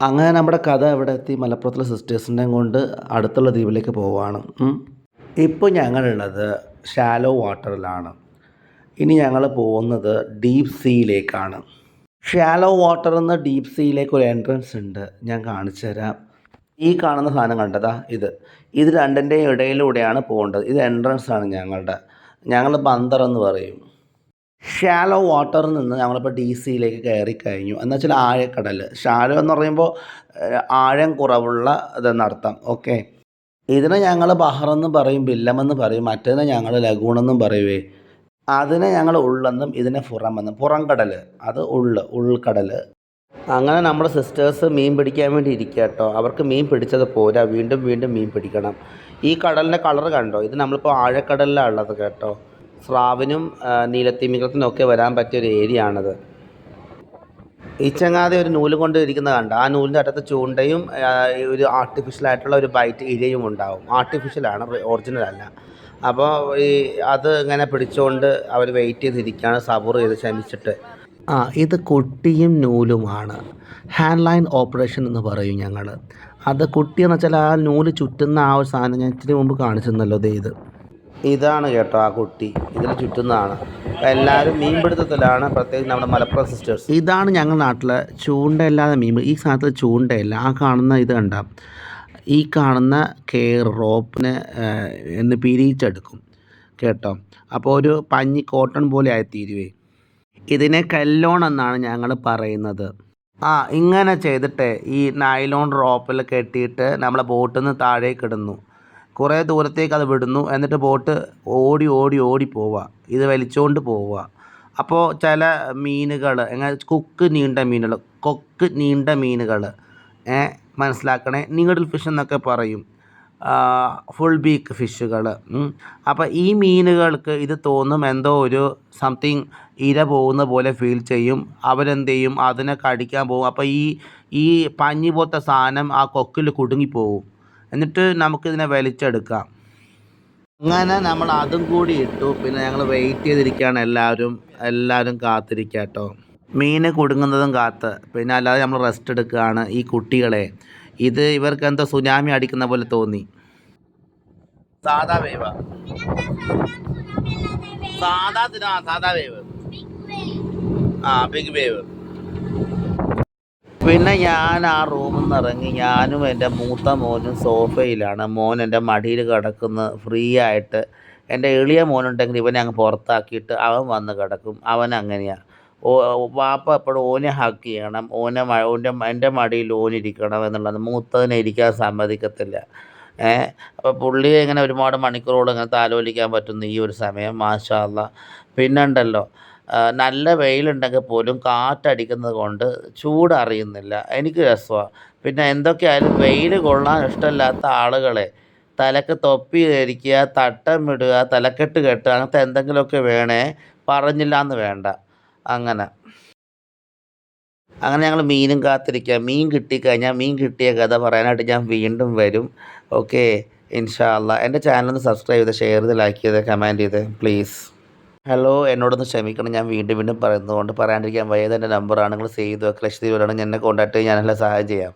അങ്ങനെ നമ്മുടെ കഥ എവിടെ എത്തി? മലപ്പുറത്തുള്ള സിസ്റ്റേഴ്സിനെയും കൊണ്ട് അടുത്തുള്ള ദ്വീപിലേക്ക് പോവുകയാണ്. ഇപ്പോൾ ഞങ്ങളുള്ളത് ഷാലോ വാട്ടറിലാണ്. ഇനി ഞങ്ങൾ പോകുന്നത് ഡീപ്പ് സീയിലേക്കാണ്. ഷാലോ വാട്ടറിൽ നിന്ന് ഡീപ്പ് സീയിലേക്ക് ഒരു എൻട്രൻസ് ഉണ്ട്, ഞാൻ കാണിച്ചു തരാം. ഈ കാണുന്ന സാധനം കണ്ടതാ ഇത് രണ്ടിൻ്റെയും ഇടയിലൂടെയാണ് പോകേണ്ടത്. ഇത് എൻട്രൻസ് ആണ് ഞങ്ങൾ ബന്ദർ എന്ന് പറയും. ഷാലോ വാട്ടറിൽ നിന്ന് ഞങ്ങളിപ്പോൾ ഡി സിയിലേക്ക് കയറി കഴിഞ്ഞു. എന്ന് വെച്ചാൽ ആഴക്കടൽ. ഷാലോ എന്ന് പറയുമ്പോൾ ആഴം കുറവുള്ള ഇതെന്നർത്ഥം. ഓക്കെ, ഇതിനെ ഞങ്ങൾ ബഹറെന്നും പറയും, ബില്ലമെന്ന് പറയും. മറ്റേതിനെ ഞങ്ങൾ ലഗൂണെന്നും പറയുവേ. അതിനെ ഞങ്ങൾ ഉള്ളെന്നും ഇതിനെ ഫുറമെന്നും. പുറംകടൽ, അത് ഉൾക്കടൽ. അങ്ങനെ നമ്മുടെ സിസ്റ്റേഴ്സ് മീൻ പിടിക്കാൻ വേണ്ടി ഇരിക്കുക കേട്ടോ. അവർക്ക് മീൻ പിടിച്ചത് പോരാ, വീണ്ടും വീണ്ടും മീൻ പിടിക്കണം. ഈ കടലിൻ്റെ കളർ കണ്ടോ? ഇത് നമ്മളിപ്പോൾ ആഴക്കടലിലാണ് ഉള്ളത് കേട്ടോ. സ്രാവിനും നീലത്തിമിംഗലത്തിനും ഒക്കെ വരാൻ പറ്റിയ ഒരു ഏരിയ ആണിത്. ഈ ചങ്ങാതി ഒരു നൂല് കൊണ്ട് ഇരിക്കുന്നത് കണ്ട. ആ നൂലിൻ്റെ അറ്റത്ത് ചൂണ്ടയും ഒരു ആർട്ടിഫിഷ്യലായിട്ടുള്ള ഒരു ബൈറ്റ് ഇരയും ഉണ്ടാവും. ആർട്ടിഫിഷ്യലാണ്, ഒറിജിനൽ അല്ല. അപ്പോൾ അത് ഇങ്ങനെ പിടിച്ചുകൊണ്ട് അവർ വെയിറ്റ് ചെയ്തിരിക്കുകയാണ്, സബൂർ ചെയ്ത് ക്ഷമിച്ചിട്ട്. ഇത് കുട്ടിയും നൂലുമാണ്. ഹാൻഡ് ലൈൻ ഓപ്പറേഷൻ എന്ന് പറയും ഞങ്ങൾ. അത് കുട്ടി എന്ന് വെച്ചാൽ ആ നൂല് ചുറ്റുന്ന ആ ഒരു സാധനം ഞാൻ ഇത്തിരി മുമ്പ് കാണിച്ചിരുന്നല്ലോ. ഇതാണ് കേട്ടോ ആ കുട്ടി, ഇതിൽ ചുറ്റുന്നതാണ്. എല്ലാവരും മീൻപിടുത്തത്തിലാണ്, പ്രത്യേകിച്ച് നമ്മുടെ മലപ്പുറം സിസ്റ്റേഴ്സ്. ഇതാണ് ഞങ്ങളുടെ നാട്ടിൽ ചൂണ്ടയില്ലാതെ മീൻ. ഈ സാധനത്തിൽ ചൂണ്ടയില്ല. ആ കാണുന്ന ഇത് കണ്ട, ഈ കാണുന്ന റോപ്പിനെ എന്ന് പിരിച്ചെടുക്കും കേട്ടോ. അപ്പോൾ ഒരു പഞ്ഞി കോട്ടൺ പോലെ ആയിത്തീരുവേ. ഇതിനെ കല്ലോൺ എന്നാണ് ഞങ്ങൾ പറയുന്നത്. ഇങ്ങനെ ചെയ്തിട്ട് ഈ നൈലോൺ റോപ്പിൽ കെട്ടിയിട്ട് നമ്മളെ ബോട്ടിൽ നിന്ന് താഴേക്ക് ഇടുന്നു. കുറേ ദൂരത്തേക്ക് അത് വിടുന്നു. എന്നിട്ട് ബോട്ട് ഓടി ഓടി ഓടി പോവുക, ഇത് വലിച്ചുകൊണ്ട് പോവുക. അപ്പോൾ ചില മീനുകൾ, കൊക്ക് നീണ്ട മീനുകൾ മനസ്സിലാക്കണേ, നീഡിൽ ഫിഷ് എന്നൊക്കെ പറയും, ഫുൾ ബീക്ക് ഫിഷുകൾ. അപ്പോൾ ഈ മീനുകൾക്ക് ഇത് തോന്നും എന്തോ ഒരു സംതിങ് ഇര പോകുന്ന പോലെ ഫീൽ ചെയ്യും. അവരെന്ത് ചെയ്യും? അതിനെ കടിക്കാൻ പോകും. അപ്പോൾ ഈ പഞ്ഞി പോലത്തെ സാധനം ആ കൊക്കിൽ കുടുങ്ങിപ്പോവും. എന്നിട്ട് നമുക്കിതിനെ വലിച്ചെടുക്കാം. അങ്ങനെ നമ്മൾ അതും കൂടി ഇട്ടു. പിന്നെ ഞങ്ങൾ വെയിറ്റ് ചെയ്തിരിക്കുകയാണ്, എല്ലാവരും കാത്തിരിക്കുക കേട്ടോ. മീൻ കുടുങ്ങുന്നതും കാത്ത്. പിന്നെ അല്ലാതെ നമ്മൾ റെസ്റ്റ് എടുക്കുകയാണ്. ഈ കുട്ടികളെ ഇവർക്ക് എന്തോ സുനാമി അടിക്കുന്ന പോലെ തോന്നി. സാധാ വേവ്, സാധാ വേവ്, ബിഗ് വേവ്. പിന്നെ ഞാൻ ആ റൂമിൽ നിന്ന് ഇറങ്ങി. ഞാനും എൻ്റെ മൂത്ത മോനും സോഫയിലാണ്. മോൻ എൻ്റെ മടിയിൽ കിടക്കുന്ന ഫ്രീ ആയിട്ട്. എൻ്റെ എളിയ മോനുണ്ടെങ്കിൽ ഇവനെ അങ്ങ് പുറത്താക്കിയിട്ട് അവൻ വന്ന് കിടക്കും. അവൻ അങ്ങനെയാണ്. വാപ്പ എപ്പോഴും ഓനെ ഹക്ക് ചെയ്യണം, എൻ്റെ മടിയിൽ ഓനിരിക്കണം എന്നുള്ളത്. മൂത്തതിനെ ഇരിക്കാൻ സമ്മതിക്കത്തില്ല. അപ്പോൾ പുള്ളിയെ ഇങ്ങനെ ഒരുപാട് മണിക്കൂറോളം ഇങ്ങനെ താലോലിക്കാൻ പറ്റുന്ന ഈ ഒരു സമയം മാഷാ അല്ലാഹ്. പിന്നെ ഉണ്ടല്ലോ, നല്ല വെയിലുണ്ടെങ്കിൽ പോലും കാറ്റടിക്കുന്നത് കൊണ്ട് ചൂടറിയുന്നില്ല. എനിക്ക് രസമാണ്. പിന്നെ എന്തൊക്കെയായാലും വെയിൽ കൊള്ളാൻ ഇഷ്ടമില്ലാത്ത ആളുകളെ തലക്ക് തൊപ്പി ധരിക്കുക, തട്ടം ഇടുക, തലക്കെട്ട് കെട്ടുക, അങ്ങനത്തെ എന്തെങ്കിലുമൊക്കെ വേണേ, പറഞ്ഞില്ല എന്ന് വേണ്ട. അങ്ങനെ ഞങ്ങൾ മീനും കാത്തിരിക്കുക. മീൻ കിട്ടിക്കഴിഞ്ഞാൽ മീൻ കിട്ടിയ കഥ പറയാനായിട്ട് ഞാൻ വീണ്ടും വരും. ഓക്കെ, ഇൻഷാ അല്ലാഹ്. എൻ്റെ ചാനലൊന്ന് സബ്സ്ക്രൈബ് ചെയ്ത്, ഷെയർ ചെയ്ത്, ലൈക്ക് ചെയ്ത്, കമൻറ്റ് ചെയ്ത് പ്ലീസ്. ഹലോ, എന്നോടൊന്ന് ക്ഷമിക്കണം, ഞാൻ വീണ്ടും പറയുന്നതുകൊണ്ട്. പറയാണ്ടിരിക്കാൻ വയ്യത് എൻ്റെ നമ്പറാണ്, നിങ്ങൾ സേവ് ചെയ്ത് വെക്കുക. ലക്ഷദ്വീപിലാണ്, എന്നെ കോൺടാക്ട് ചെയ്ത് ഞാനെല്ലാം സഹായം ചെയ്യാം.